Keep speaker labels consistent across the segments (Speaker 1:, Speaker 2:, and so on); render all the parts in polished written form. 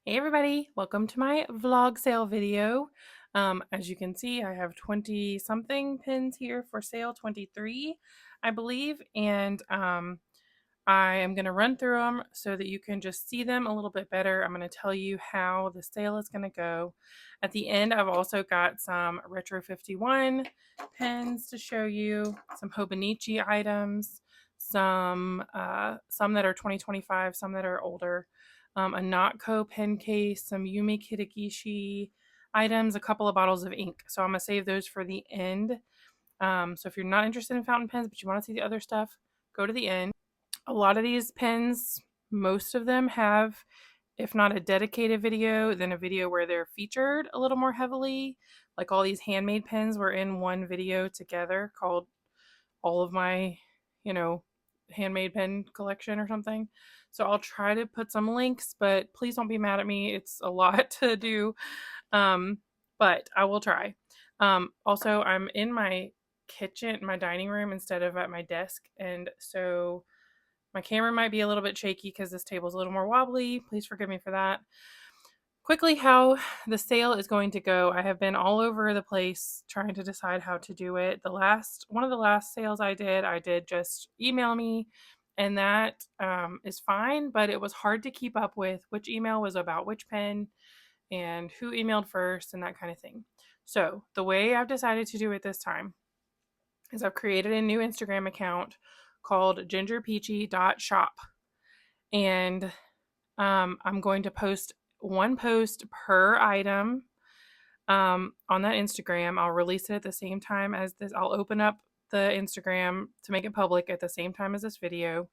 Speaker 1: Hey everybody, welcome to my vlog sale video. As you can see, I have 20 something pins here for sale, 23 I believe, and I am going to run through them so that you can just see them a little bit better. I'm going to tell you how the sale is going to go. At the end, I've also got some Retro 51 pins to show you, some Hobonichi items, some that are 2025, some that are older, a Notco pen case, some Yumi Kitagishi items, a couple of bottles of ink. So I'm going to save those for the end. So if you're not interested in fountain pens, but you want to see the other stuff, go to the end. A lot of these pens, most of them have, if not a dedicated video, then a video where they're featured a little more heavily. Like all these handmade pens were in one video together called all of my, you know, handmade pen collection or something. So I'll try to put some links, but please don't be mad at me. It's a lot to do. But I will try. Also, I'm in my kitchen, my dining room instead of at my desk. And so my camera might be a little bit shaky because this table's a little more wobbly. Please forgive me for that. Quickly, how the sale is going to go. I have been all over the place trying to decide how to do it. One of the last sales I did just email me, and that is fine, but it was hard to keep up with which email was about which pen and who emailed first and that kind of thing. So the way I've decided to do it this time is I've created a new Instagram account called gingerpeachy.shop. And I'm going to post one post per item on that Instagram. I'll release it at the same time as this. I'll open up the Instagram to make it public at the same time as this video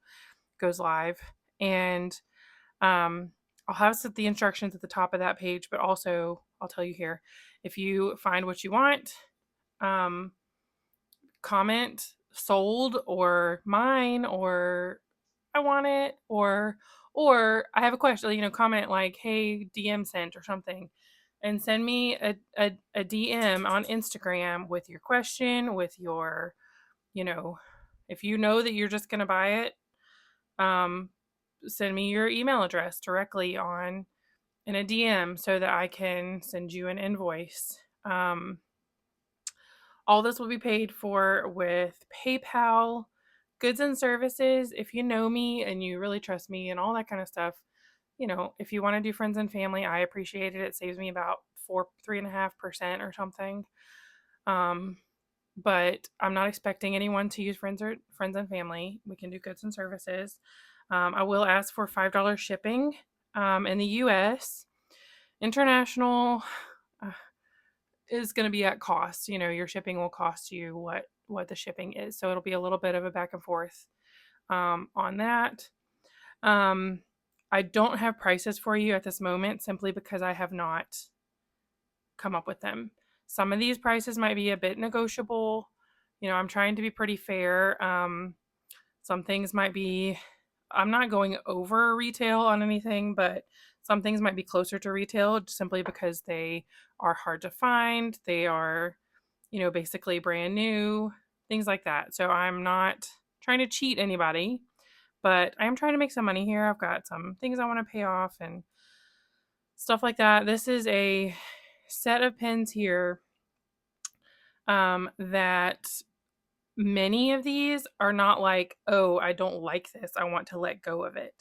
Speaker 1: goes live. And I'll have the instructions at the top of that page, but also I'll tell you here, if you find what you want, um, comment sold or mine or I want it or I have a question, comment like, hey, DM sent or something, and send me a DM on Instagram with your question, with your, if you know that you're just gonna buy it, um, send me your email address directly on in a DM so that I can send you an invoice. All this will be paid for with PayPal, goods and services. If you know me and you really trust me and all that kind of stuff, if you want to do friends and family, I appreciate it. It saves me about 3.5% or something. But I'm not expecting anyone to use friends and family. We can do goods and services. I will ask for $5 shipping in the US. International is going to be at cost. Your shipping will cost you what the shipping is. So it'll be a little bit of a back and forth on that. I don't have prices for you at this moment simply because I have not come up with them. Some of these prices might be a bit negotiable. I'm trying to be pretty fair. Some things might be, I'm not going over retail on anything, but some things might be closer to retail simply because they are hard to find. They are, basically brand new, things like that. So I'm not trying to cheat anybody, but I am trying to make some money here. I've got some things I want to pay off and stuff like that. This is a set of pins here that many of these are not like, oh, I don't like this, I want to let go of it.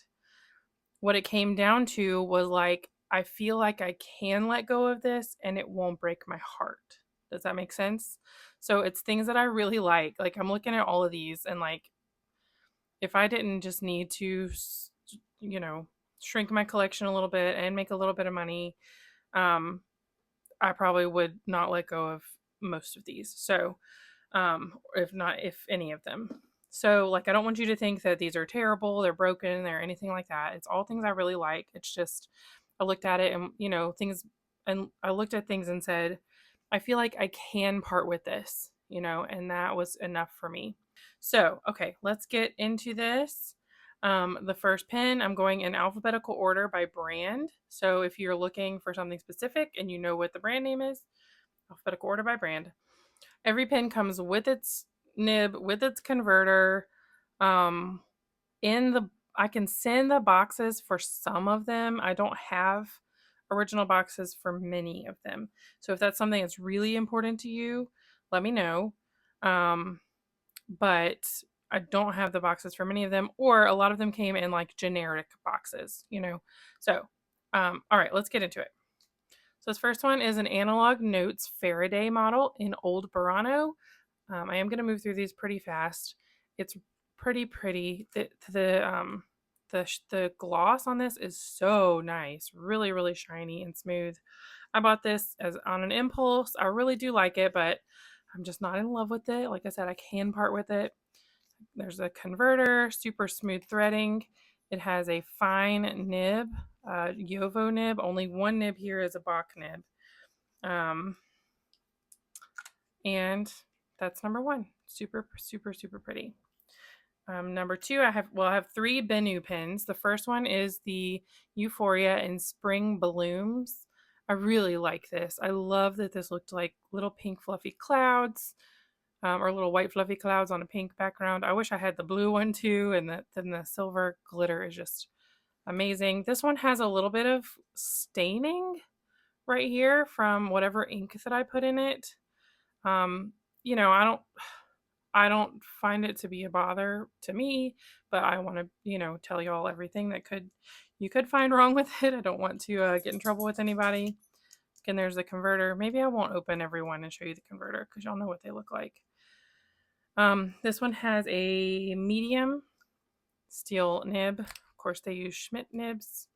Speaker 1: What it came down to was like, I feel like I can let go of this and it won't break my heart. Does that make sense? So it's things that I really like. Like I'm looking at all of these and like, if I didn't just need to, shrink my collection a little bit and make a little bit of money, I probably would not let go of most of these. So, if any of them. So, like, I don't want you to think that these are terrible, they're broken, they're anything like that. It's all things I really like. It's just, I looked at it and, I looked at things and said, I feel like I can part with this, and that was enough for me. So, okay, let's get into this. The first pen, I'm going in alphabetical order by brand. So if you're looking for something specific and you know what the brand name is, alphabetical order by brand. Every pen comes with its nib, with its converter. Um, I can send the boxes for some of them. I don't have original boxes for many of them. So if that's something that's really important to you, let me know. But I don't have the boxes for many of them, or a lot of them came in like generic boxes, you know. So, all right, let's get into it. So this first one is an Analog Notes Faraday model in Old Burano. I am going to move through these pretty fast. It's pretty. The gloss on this is so nice, really shiny and smooth. I bought this as on an impulse. I really do like it, but I'm just not in love with it. Like I said, I can part with it. There's a converter, super smooth threading. It has a fine nib, Yovo nib. Only one nib here is a Bach nib. And that's number one. Super pretty. Number two, I have three Benu pins. The first one is the Euphoria in Spring Blooms. I really like this. I love that this looked like little pink fluffy clouds, or little white fluffy clouds on a pink background. I wish I had the blue one too, and then the silver glitter is just amazing. This one has a little bit of staining right here from whatever ink that I put in it. You know, I don't find it to be a bother to me, but I want to, you know, tell you all everything that you could find wrong with it. I don't want to get in trouble with anybody. Again, there's the converter. Maybe I won't open every one and show you the converter because y'all know what they look like. This one has a medium steel nib. Of course, they use Schmidt nibs.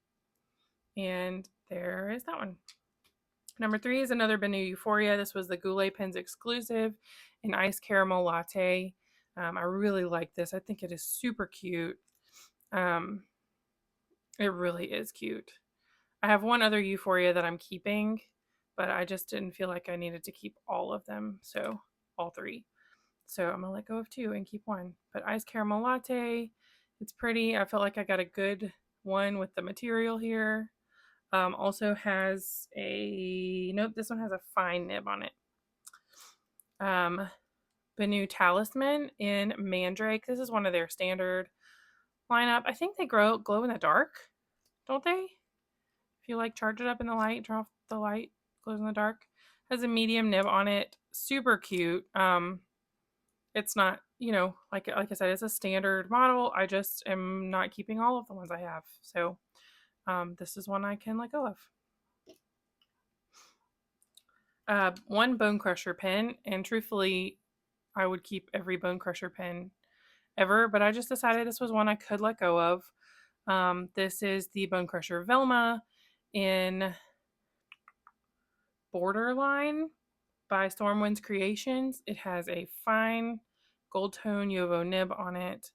Speaker 1: And there is that one. Number three is another Benu Euphoria. This was the Goulet Pens exclusive in Ice Caramel Latte. I really like this. I think it is super cute. It really is cute. I have one other Euphoria that I'm keeping, but I just didn't feel like I needed to keep all of them. So all three. So I'm going to let go of two and keep one. But Ice Caramel Latte, it's pretty. I felt like I got a good one with the material here. Also has nope, this one has a fine nib on it. Benu Talisman in Mandrake. This is one of their standard lineup. I think they glow in the dark, don't they? If you like charge it up in the light, turn off the light, glows in the dark. Has a medium nib on it. Super cute. It's not, you know, like I said, it's a standard model. I just am not keeping all of the ones I have. So this is one I can let go of. One Bonecrusher pen, and truthfully, I would keep every Bonecrusher pen ever, but I just decided this was one I could let go of. This is the Bonecrusher Velma in Borderline by Stormwinds Creations. It has a fine gold tone Yovo nib on it.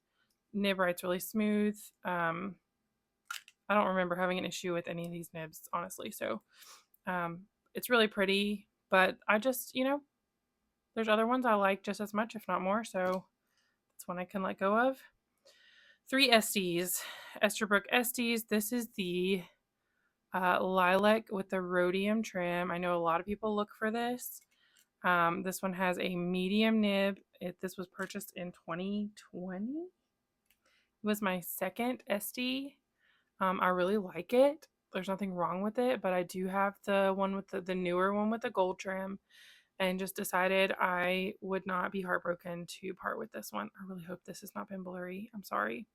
Speaker 1: Nib writes really smooth. I don't remember having an issue with any of these nibs, honestly. So it's really pretty, but I just, you know, there's other ones I like just as much, if not more. So that's one I can let go of. Three Esties, Esterbrook Esties. This is the Lilac with the Rhodium trim. I know a lot of people look for this. This one has a medium nib. This was purchased in 2020. It was my second Estie. I really like it. There's nothing wrong with it, but I do have the one with the newer one with the gold trim, and just decided I would not be heartbroken to part with this one. I really hope this has not been blurry. I'm sorry.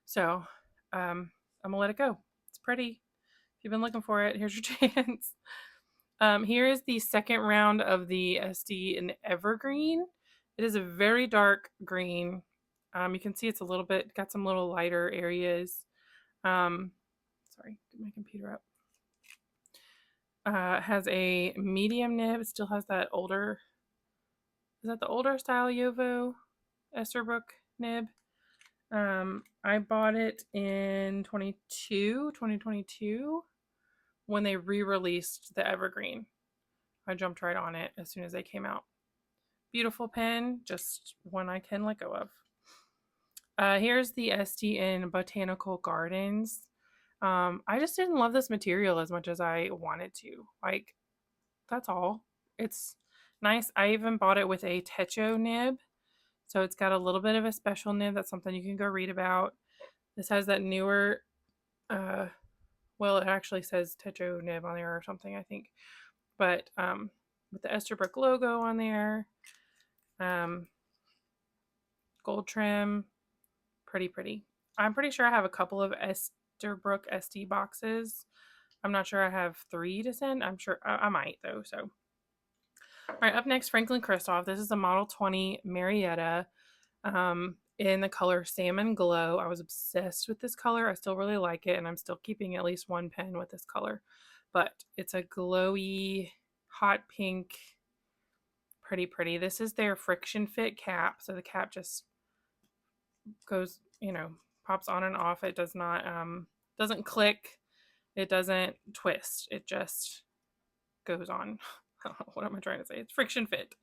Speaker 1: So I'm gonna let it go. It's pretty. If you've been looking for it, here's your chance. Here is the second round of the Estie in Evergreen. It is a very dark green. You can see it's a little bit, got some little lighter areas. Sorry, get my computer up. Has a medium nib. It still has that older, is that the older style Yovo Esterbrook nib? I bought it in 2022 when they re-released the Evergreen. I jumped right on it as soon as they came out. Beautiful pen, just one I can let go of. Here's the Estie in Botanical Gardens. I just didn't love this material as much as I wanted to. Like, that's all. It's nice. I even bought it with a Techo nib. So it's got a little bit of a special nib. That's something you can go read about. This has that newer, what well, it actually says Techo nib on there or something, I think. But with the Esterbrook logo on there, gold trim, pretty. I'm pretty sure I have a couple of Esterbrook Estie boxes. I'm not sure I have 3 to send. I'm sure I might though. So, all right, up next, Franklin Christoph. This is a Model 20 Marietta in the color Salmon Glow. I was obsessed with this color. I still really like it, and I'm still keeping at least one pen with this color. But it's a glowy, hot pink, pretty. This is their friction fit cap. So the cap just goes, pops on and off. It does not, doesn't click. It doesn't twist. It just goes on. What am I trying to say? It's friction fit.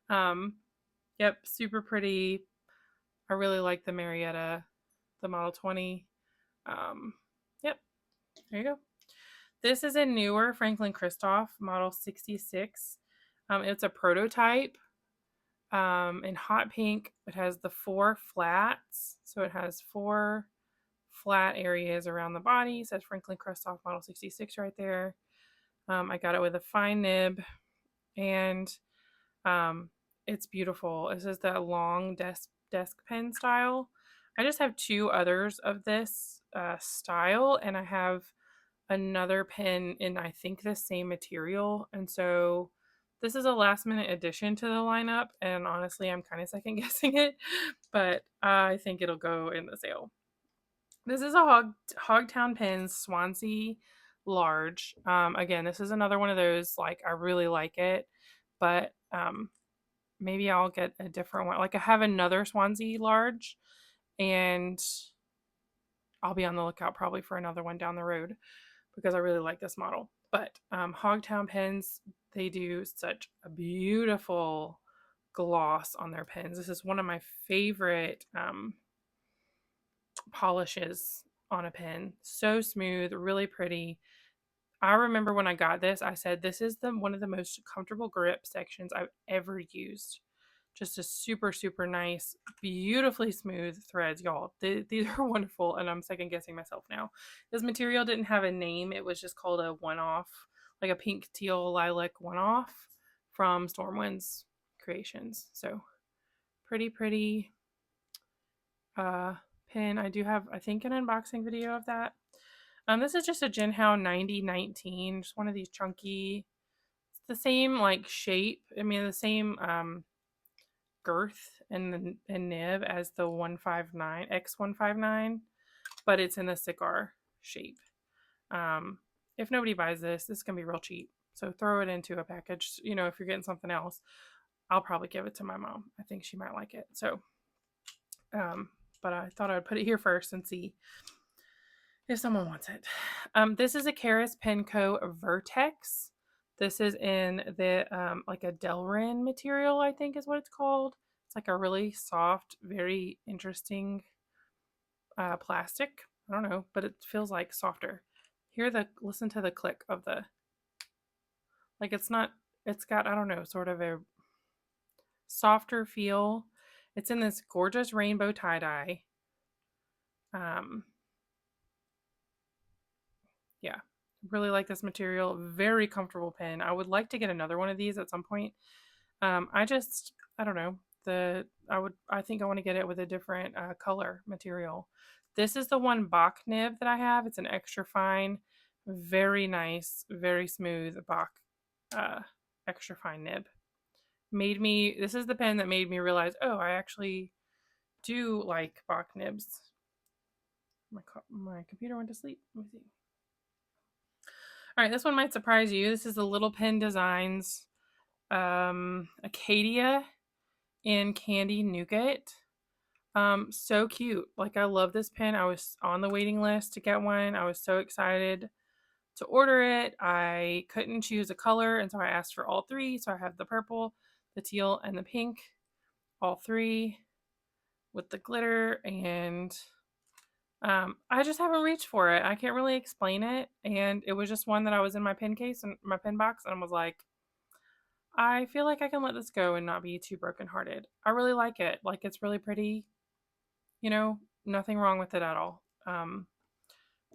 Speaker 1: Yep, super pretty. I really like the Marietta, the Model 20. Yep, there you go. This is a newer Franklin Christoph Model 66. It's a prototype in hot pink. It has the 4 flats. So it has 4 flat areas around the body. It says Franklin Christoph Model 66 right there. I got it with a fine nib, and it's beautiful. This is the long desk pen style. I just have 2 others of this style, and I have another pen in, I think, the same material. And so this is a last minute addition to the lineup, and honestly, I'm kind of second guessing it, but I think it'll go in the sale. This is a Hogtown Pens Swansea large. Again, this is another one of those, like, I really like it, but maybe I'll get a different one. Like, I have another Swansea large, and I'll be on the lookout probably for another one down the road because I really like this model. But Hogtown Pens, they do such a beautiful gloss on their pens. This is one of my favorite polishes on a pen. So smooth, really pretty. I remember when I got this, I said this is one of the most comfortable grip sections I've ever used. Just a super nice, beautifully smooth threads, y'all. These are wonderful, and I'm second guessing myself now. This material didn't have a name. It was just called a one-off, like a pink teal lilac one-off from Stormwind's Creations. So pretty pen. I do have, I think, an unboxing video of that. This is just a Jinhao 9019, just one of these chunky, it's the same like shape. I mean, the same girth and nib as the 159 X159, but it's in the cigar shape. If nobody buys this is gonna be real cheap, so throw it into a package. If you're getting something else, I'll probably give it to my mom. I think she might like it. So but I thought I'd put it here first and see if someone wants it. This is a Karis Penco Vertex. This is in the like a Delrin material, I think is what it's called. It's like a really soft, very interesting plastic. I don't know, but it feels like softer. Listen to the click of the, like, it's got, I don't know, sort of a softer feel. It's in this gorgeous rainbow tie-dye. Yeah, really like this material. Very comfortable pen. I would like to get another one of these at some point. I don't know. I think I want to get it with a different color material. This is the one Bach nib that I have. It's an extra fine, very nice, very smooth Bach extra fine nib. This is the pen that made me realize, oh, I actually do like Bach nibs. My computer went to sleep. Let me see. All right, this one might surprise you. This is the Little Pen Designs Acadia in Candy Nougat. So cute. Like, I love this pen. I was on the waiting list to get one. I was so excited to order it. I couldn't choose a color, and so I asked for all 3. So I have the purple, the teal, and the pink. All 3 with the glitter, and I just haven't reached for it. I can't really explain it, and it was just one that I was in my pen case and my pen box, and I was like, I feel like I can let this go and not be too brokenhearted. I really like it. Like, it's really pretty. Nothing wrong with it at all.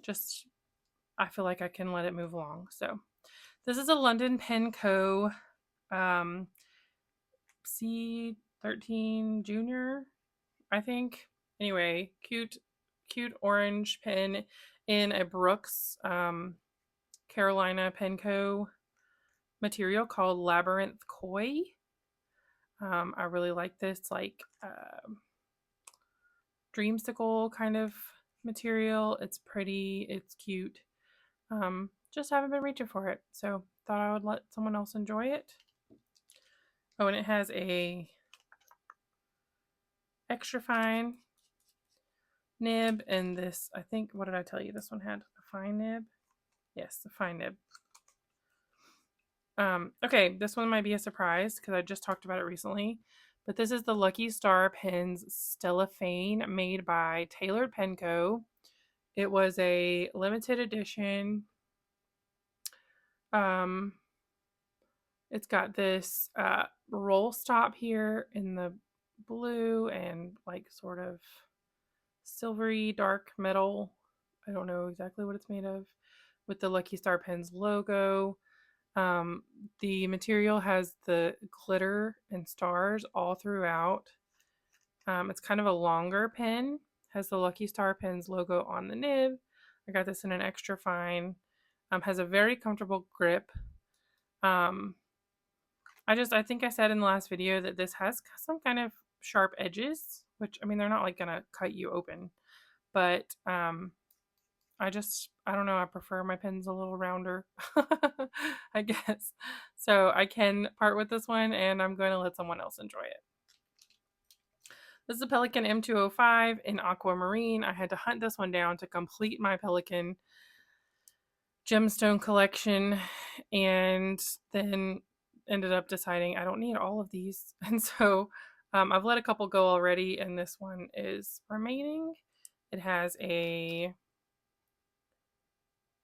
Speaker 1: Just I feel like I can let it move along. So this is a London Pen Co. C13 Junior, I think. Anyway, cute orange pen in a Brooks Carolina Pen Co. material called Labyrinth Koi. I really like this, like dreamsicle kind of material. It's pretty, it's cute. Just haven't been reaching for it, so thought I would let someone else enjoy it. Oh, and it has a extra fine nib, and this, I think, what did I tell you? This one had a fine nib. Yes, a fine nib. Okay, this one might be a surprise because I just talked about it recently, but this is the Lucky Star Pens Stellafane made by Tailored Pen Co. It was a limited edition. It's got this roll stop here in the blue and like sort of silvery dark metal. I don't know exactly what it's made of, with the Lucky Star Pens logo. The material has the glitter and stars all throughout. It's kind of a longer pen, has the Lucky Star Pens logo on the nib. I got this in an extra fine. Has a very comfortable grip. I think I said in the last video that this has some kind of sharp edges, which, I mean, they're not like gonna cut you open, but I don't know, I prefer my pens a little rounder, I guess. So I can part with this one, and I'm going to let someone else enjoy it. This is a Pelikan M205 in Aquamarine. I had to hunt this one down to complete my Pelikan gemstone collection, and then ended up deciding I don't need all of these. And so I've let a couple go already, and this one is remaining. It has a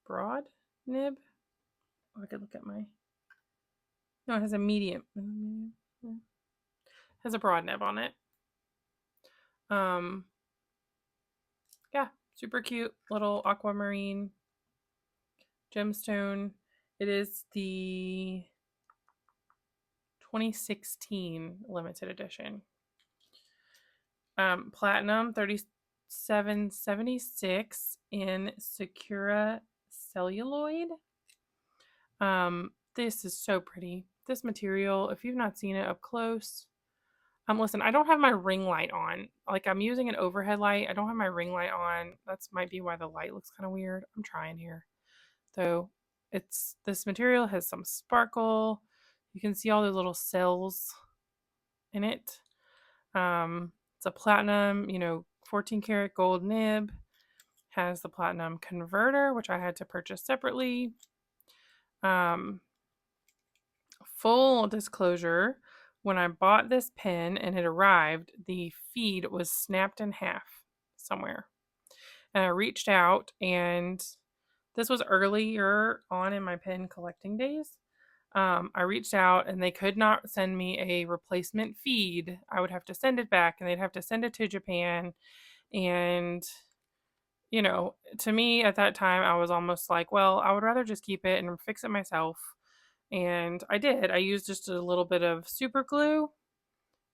Speaker 1: broad nib. Oh, I could look at my... No, it has a medium. It has a broad nib on it. Yeah, super cute little aquamarine gemstone. It is the 2016 limited edition. Platinum 3776 in Sakura celluloid. This is so pretty. This material, if you've not seen it up close, listen, I don't have my ring light on. Like, I'm using an overhead light. I don't have my ring light on. That might be why the light looks kind of weird. I'm trying here. So this material has some sparkle. You can see all the little cells in it. It's a platinum, 14 karat gold nib. Has the platinum converter, which I had to purchase separately. Full disclosure, when I bought this pen and it arrived, the feed was snapped in half somewhere. And I reached out, and this was earlier on in my pen collecting days. I reached out, and they could not send me a replacement feed. I would have to send it back, and they'd have to send it to Japan. And, to me at that time, I was almost like, well, I would rather just keep it and fix it myself. And I did. I used just a little bit of super glue,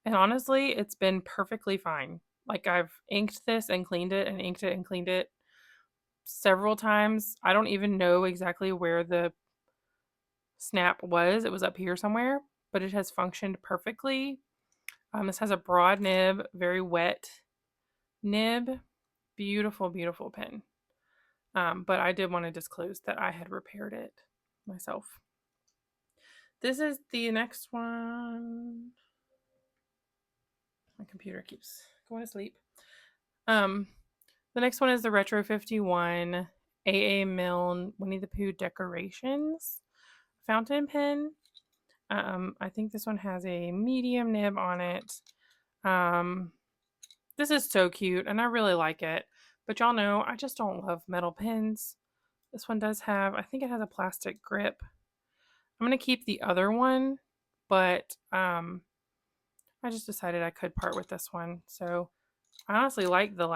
Speaker 1: and honestly, it's been perfectly fine. Like, I've inked this and cleaned it and inked it and cleaned it several times. I don't even know exactly where the snap was. It was up here somewhere, but it has functioned perfectly. This has a broad nib, very wet nib. Beautiful, beautiful pen. But I did want to disclose that I had repaired it myself. This is the next one. My computer keeps going to sleep. The next one is the Retro 51 AA Milne Winnie the Pooh Decorations fountain pen. I think this one has a medium nib on it. This is so cute, and I really like it. But y'all know, I just don't love metal pens. This one does have, I think it has a plastic grip. I'm going to keep the other one, but I just decided I could part with this one. So I honestly like the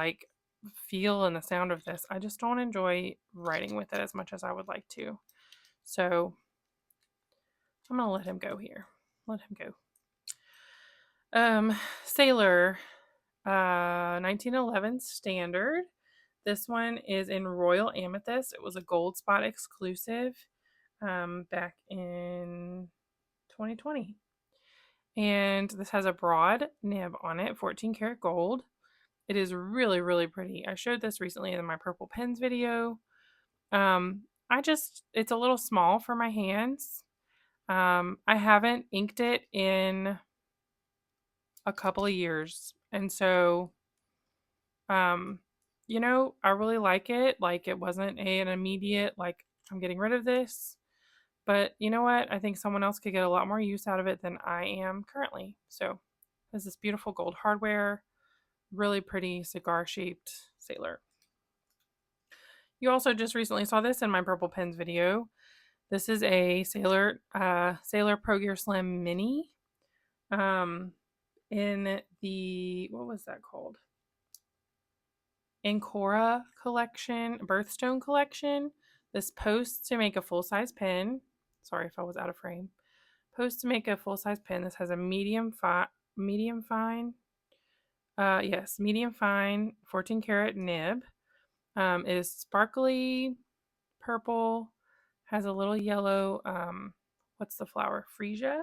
Speaker 1: feel and the sound of this. I just don't enjoy writing with it as much as I would like to. So I'm going to let him go here. Let him go. Sailor, 1911 standard. This one is in Royal Amethyst. It was a gold spot exclusive back in 2020. And this has a broad nib on it, 14 karat gold. It is really, really pretty. I showed this recently in my purple pens video. It's a little small for my hands. I haven't inked it in a couple of years. And so, I really like it. Like, it wasn't an immediate, like, I'm getting rid of this. But you know what? I think someone else could get a lot more use out of it than I am currently. So, there's this beautiful gold hardware, really pretty cigar shaped sailor. You also just recently saw this in my purple pens video. This is a Sailor Pro Gear Slim Mini. In the, what was that called? Ancora collection, Birthstone collection. This posts to make a full-size pen. Sorry if I was out of frame. Posts to make a full-size pen. This has a medium fine, medium fine 14 karat nib. It is sparkly purple, has a little yellow, what's the flower? Freesia.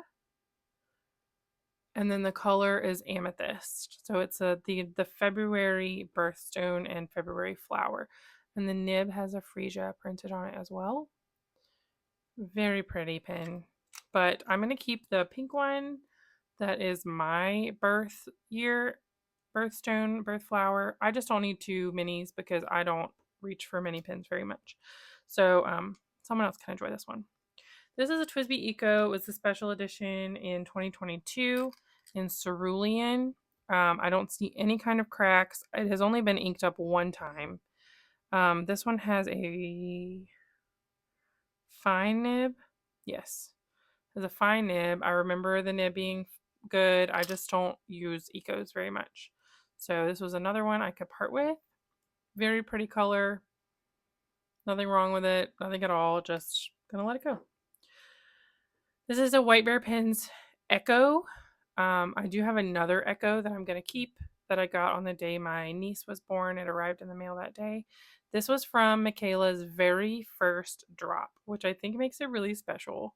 Speaker 1: And then the color is amethyst. So it's the February birthstone and February flower. And the nib has a freesia printed on it as well. Very pretty pen. But I'm going to keep the pink one that is my birth year, birthstone, birth flower. I just don't need 2 minis because I don't reach for mini pens very much. So someone else can enjoy this one. This is a TWSBI Eco. It was the special edition in 2022 in cerulean. I don't see any kind of cracks. It has only been inked up one time. This one has a fine nib. Yes, it has a fine nib. I remember the nib being good. I just don't use Ecos very much. So this was another one I could part with. Very pretty color. Nothing wrong with it. Nothing at all. Just gonna let it go. This is a White Bear Pens Echo. I do have another Echo that I'm going to keep that I got on the day my niece was born. It arrived in the mail that day. This was from Michaela's very first drop, which I think makes it really special.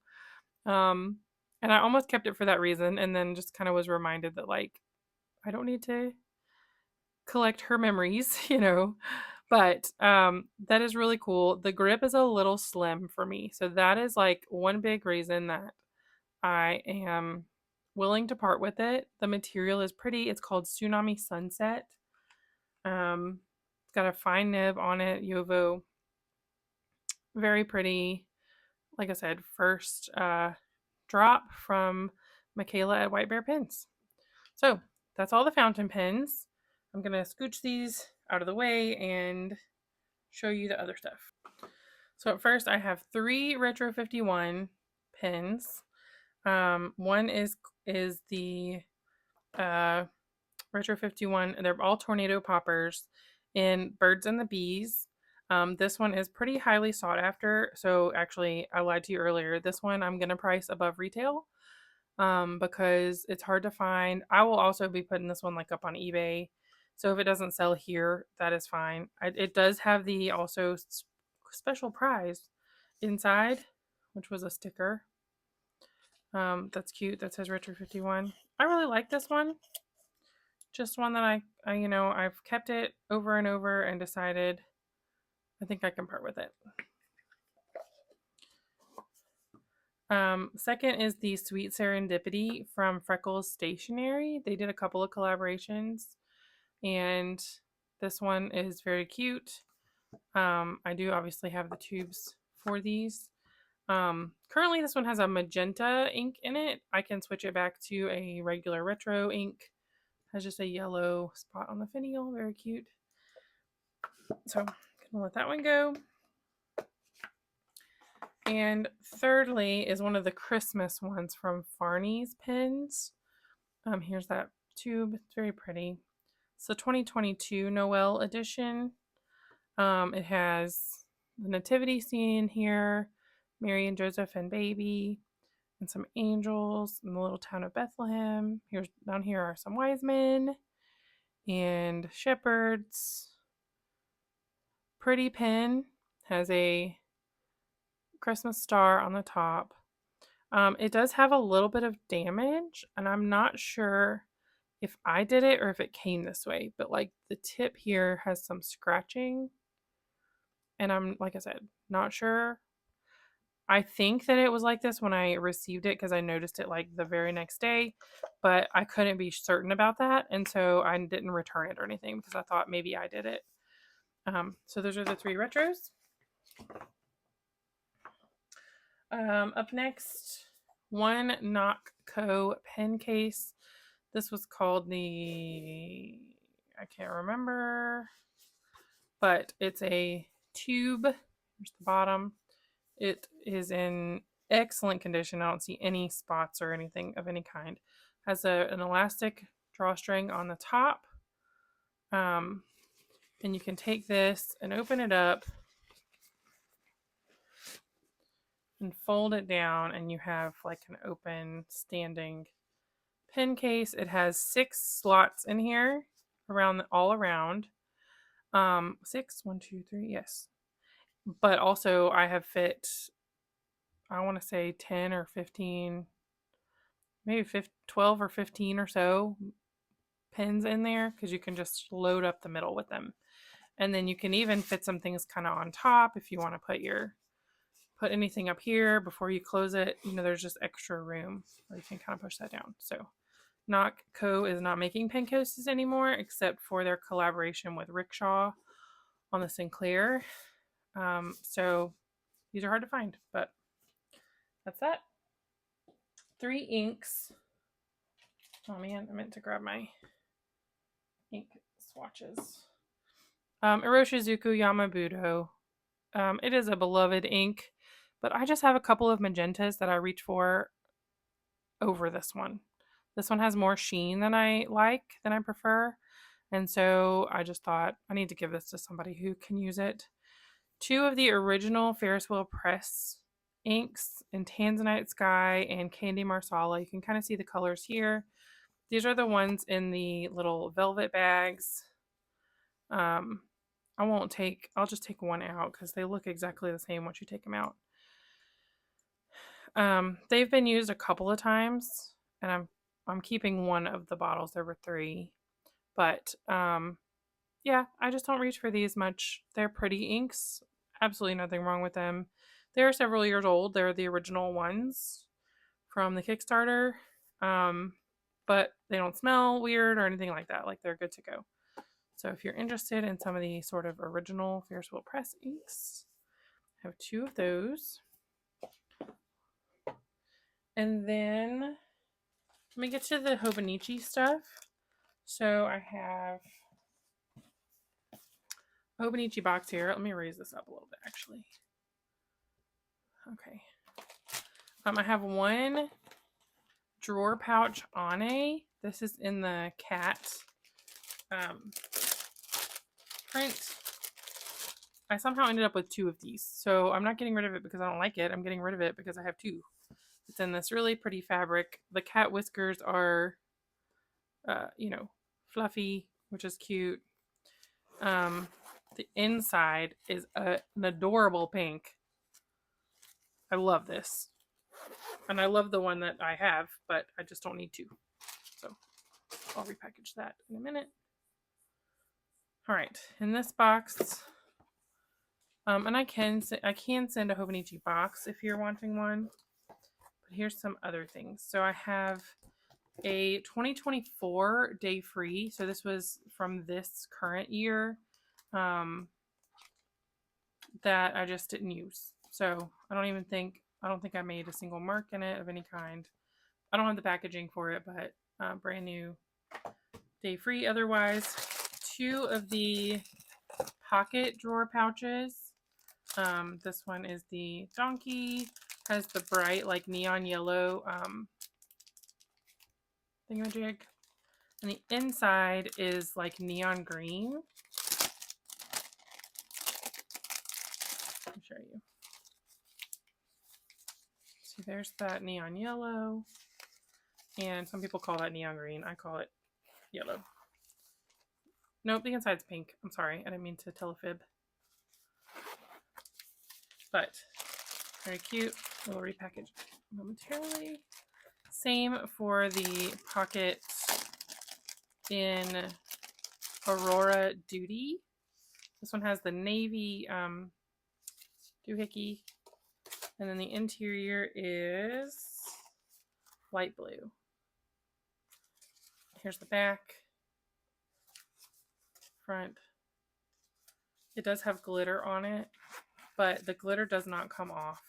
Speaker 1: And I almost kept it for that reason, and then just kind of was reminded that, like, I don't need to collect her memories, But that is really cool. The grip is a little slim for me. So that is like one big reason that I am willing to part with it. The material is pretty. It's called Tsunami Sunset. It's got a fine nib on it, Yovo. Very pretty. Like I said, first drop from Michaela at White Bear Pens. So that's all the fountain pens. I'm going to scooch these out of the way and show you the other stuff. So at first I have 3 Retro 51 pens. One is the Retro 51. They're all tornado poppers in Birds and the Bees. This one is pretty highly sought after. So actually, I lied to you earlier. This one I'm going to price above retail because it's hard to find. I will also be putting this one like up on eBay. So if it doesn't sell here, that is fine. It does have the also special prize inside, which was a sticker. That's cute. That says Retro 51. I really like this one. Just one that I've kept it over and over and decided I think I can part with it. Second is the Sweet Serendipity from Freckles Stationery. They did a couple of collaborations, and this one is very cute. I do obviously have the tubes for these. Currently this one has a magenta ink in it. I can switch it back to a regular retro ink. Has just a yellow spot on the finial. Very cute. So I'm gonna let that one go. And thirdly is one of the Christmas ones from Farney's Pens. Here's that tube. It's very pretty. It's the 2022 Noel edition. It has the nativity scene here, Mary and Joseph and baby, and some angels in the little town of Bethlehem. Down here are some wise men and shepherds. Pretty pen has a Christmas star on the top. It does have a little bit of damage, and I'm not sure if I did it or if it came this way, but like the tip here has some scratching, and I'm, like I said, not sure. I think that it was like this when I received it because I noticed it like the very next day, but I couldn't be certain about that, and so I didn't return it or anything because I thought maybe I did it. So those are the 3 retros. Up next, one Knock Co. pen case. This was called I can't remember, but it's a tube. Here's the bottom. It is in excellent condition. I don't see any spots or anything of any kind. Has an elastic drawstring on the top. And you can take this and open it up and fold it down, and you have like an open standing pen case. It has 6 slots in here all around. 6, 1, 2, 3, yes. But also I have fit, I want to say 10 or 15, maybe 12 or 15 or so pins in there because you can just load up the middle with them. And then you can even fit some things kind of on top if you want to put anything up here before you close it. There's just extra room where you can kind of push that down. So Knock Co. is not making pen cases anymore except for their collaboration with Rickshaw on the Sinclair. So these are hard to find, but that's that. 3 inks. Oh man, I meant to grab my ink swatches. Iroshizuku Yamabudo. It is a beloved ink, but I just have a couple of magentas that I reach for over this one. This one has more sheen than I prefer. And so I just thought I need to give this to somebody who can use it. 2 of the original Ferris Wheel Press inks in Tanzanite Sky and Candy Marsala. You can kind of see the colors here. These are the ones in the little velvet bags. I'll just take one out because they look exactly the same once you take them out. They've been used a couple of times, and I'm keeping one of the bottles. There were 3, but yeah, I just don't reach for these much. They're pretty inks. Absolutely nothing wrong with them. They're several years old. They're the original ones from the Kickstarter, but they don't smell weird or anything like that. Like, they're good to go. So if you're interested in some of the sort of original Ferris Wheel Press inks, I have 2 of those. And then let me get to the Hobonichi stuff. So I have a Hobonichi box here. Let me raise this up a little bit, actually. Okay. I have one drawer pouch Ane. This is in the cat print. I somehow ended up with 2 of these. So I'm not getting rid of it because I don't like it. I'm getting rid of it because I have 2. It's in this really pretty fabric. The cat whiskers are, fluffy, which is cute. The inside is an adorable pink. I love this. And I love the one that I have, but I just don't need 2. So I'll repackage that in a minute. All right, in this box, and I can send a Hobonichi box if you're wanting one. But here's some other things. So I have a 2024 day free. So this was from this current year that I just didn't use. So I don't think I made a single mark in it of any kind. I don't have the packaging for it, but brand new day free. Otherwise, 2 of the pocket drawer pouches. This one is the donkey, has the bright like neon yellow thingamajig. And the inside is like neon green. Let me show you. See, there's that neon yellow. And some people call that neon green. I call it yellow. Nope, the inside's pink. I'm sorry. I didn't mean to tell a fib. But very cute. We'll repackage momentarily. Same for the pocket in Aurora Duty. This one has the navy doohickey. And then the interior is light blue. Here's the back. Front. It does have glitter on it, but the glitter does not come off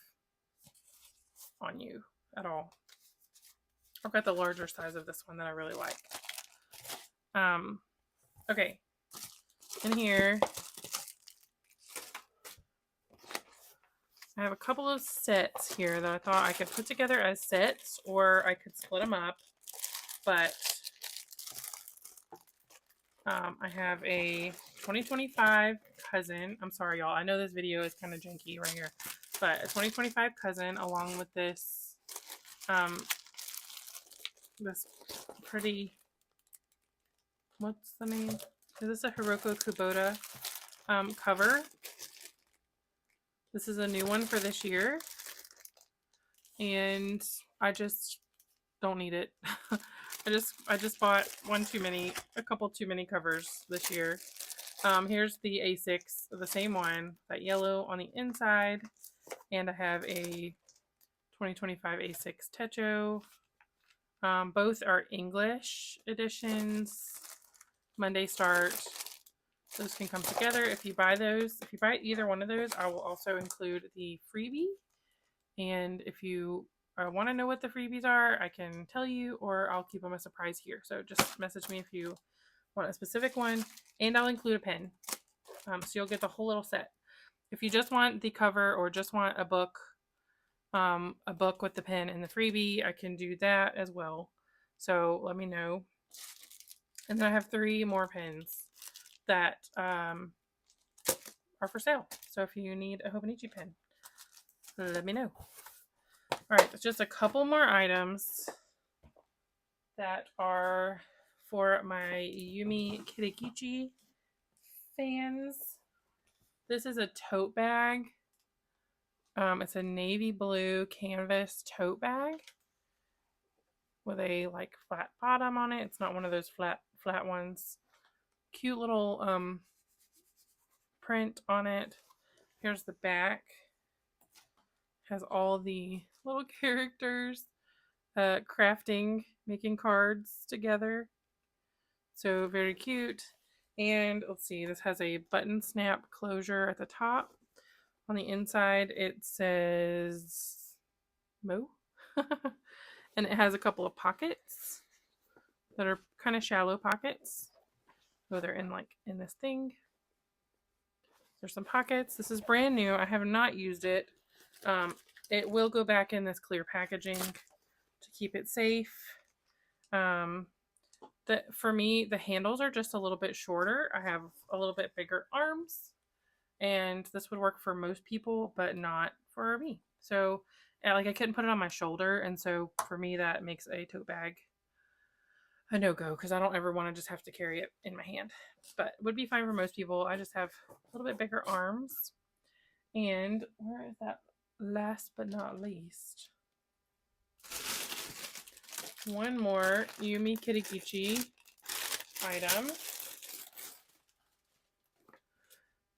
Speaker 1: on you at all. I've got the larger size of this one that I really like. Okay. In here, I have a couple of sets here that I thought I could put together as sets, or I could split them up. But I have a 2025 cousin. I'm sorry, y'all. I know this video is kind of janky right here. But a 2025 cousin along with this this pretty, what's the name? Is this a Hiroko Kubota cover? This is a new one for this year. And I just don't need it. I just bought a couple too many covers this year. Here's the A6, the same one, that yellow on the inside. And I have a 2025 A6 Techo. Both are English editions. Monday start. Those can come together if you buy those. If you buy either one of those, I will also include the freebie. And if you want to know what the freebies are, I can tell you, or I'll keep them a surprise here. So just message me if you want a specific one, and I'll include a pen. So you'll get the whole little set. If you just want the cover or just want a book with the pen and the freebie, I can do that as well. So let me know. And then I have 3 more pens that are for sale. So if you need a Hobonichi pen, let me know. All right, just a couple more items that are for my Yumi Kitagishi fans. This is a tote bag. It's a navy blue canvas tote bag with a like flat bottom on it. It's not one of those flat ones. Cute little print on it. Here's the back. Has all the little characters crafting, making cards together. So very cute. And let's see, this has a button snap closure at the top. On the inside it says Mo. And it has a couple of pockets that are kind of shallow pockets. So they're in this thing. There's some pockets. This is brand new. I have not used it. It will go back in this clear packaging to keep it safe. For me, the handles are just a little bit shorter. I have a little bit bigger arms, and this would work for most people, but not for me. So, I couldn't put it on my shoulder, and so for me, that makes a tote bag a no-go because I don't ever want to just have to carry it in my hand. But it would be fine for most people. I just have a little bit bigger arms. And where is that? Last but not least, one more Yumi Kitagishi item.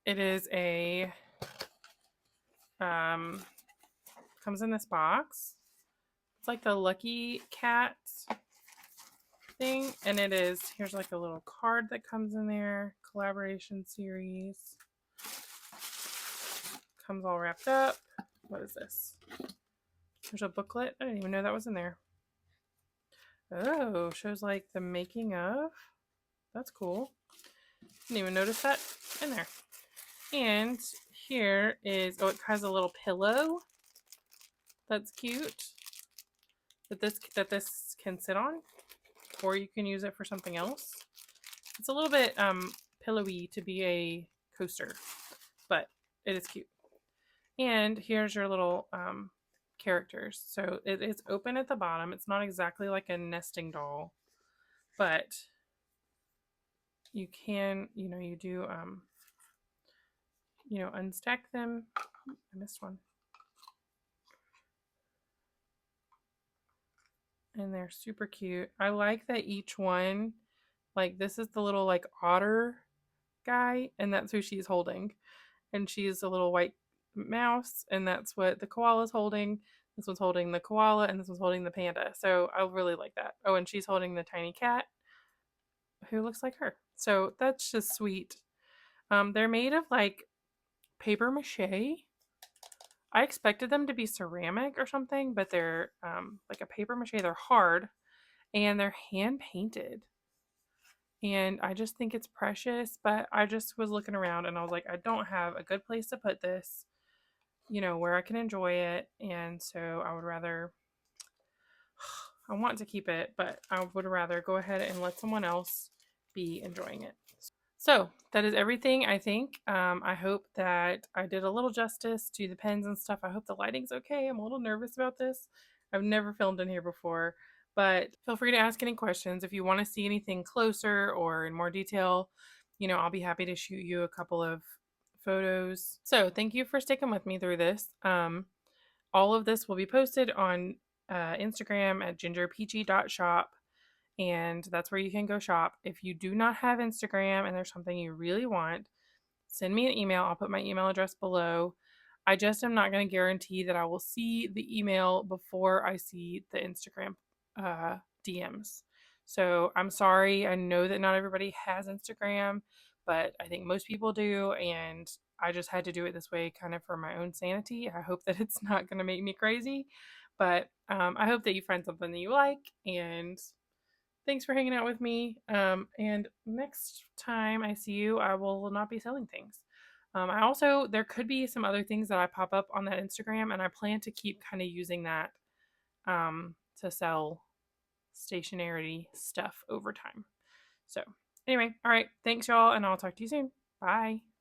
Speaker 1: It is a comes in this box. It's like the Lucky Cat thing, and it is, here's like a little card that comes in there, collaboration series. Comes all wrapped up. What is this? There's a booklet. I didn't even know that was in there. Oh, shows like the making of. That's cool. Didn't even notice that in there. And here is, oh, it has a little pillow. That's cute. That this can sit on. or you can use it for something else. It's a little bit pillowy to be a coaster, but it is cute. And here's your little characters. So it is open at the bottom. It's not exactly like a nesting doll, but you can, you do, unstack them. I missed one. And they're super cute. I like that each one, like this is the little like otter guy, and that's who she's holding. And she's a little white mouse, and that's what the koala's holding. This one's holding the koala, and this one's holding the panda. So I really like that. Oh, and she's holding the tiny cat who looks like her. So that's just sweet. They're made of like paper mache. I expected them to be ceramic or something, but they're like a paper mache. They're hard and they're hand painted. And I just think it's precious, but I just was looking around and I was like, I don't have a good place to put this, where I can enjoy it. And so I would rather, I want to keep it, but I would rather go ahead and let someone else be enjoying it. So that is everything, I think. I hope that I did a little justice to the pens and stuff. I hope the lighting's okay. I'm a little nervous about this. I've never filmed in here before, but feel free to ask any questions. If you want to see anything closer or in more detail, I'll be happy to shoot you a couple of photos. So thank you for sticking with me through this. All of this will be posted on Instagram at gingerpeachy.shop. And that's where you can go shop. If you do not have Instagram and there's something you really want, send me an email. I'll put my email address below. I just am not going to guarantee that I will see the email before I see the Instagram DMs. So I'm sorry. I know that not everybody has Instagram, but I think most people do. And I just had to do it this way kind of for my own sanity. I hope that it's not going to make me crazy. But I hope that you find something that you like, and thanks for hanging out with me. And next time I see you, I will not be selling things. There could be some other things that I pop up on that Instagram, and I plan to keep kind of using that to sell stationery stuff over time. So, anyway, all right. Thanks, y'all, and I'll talk to you soon. Bye.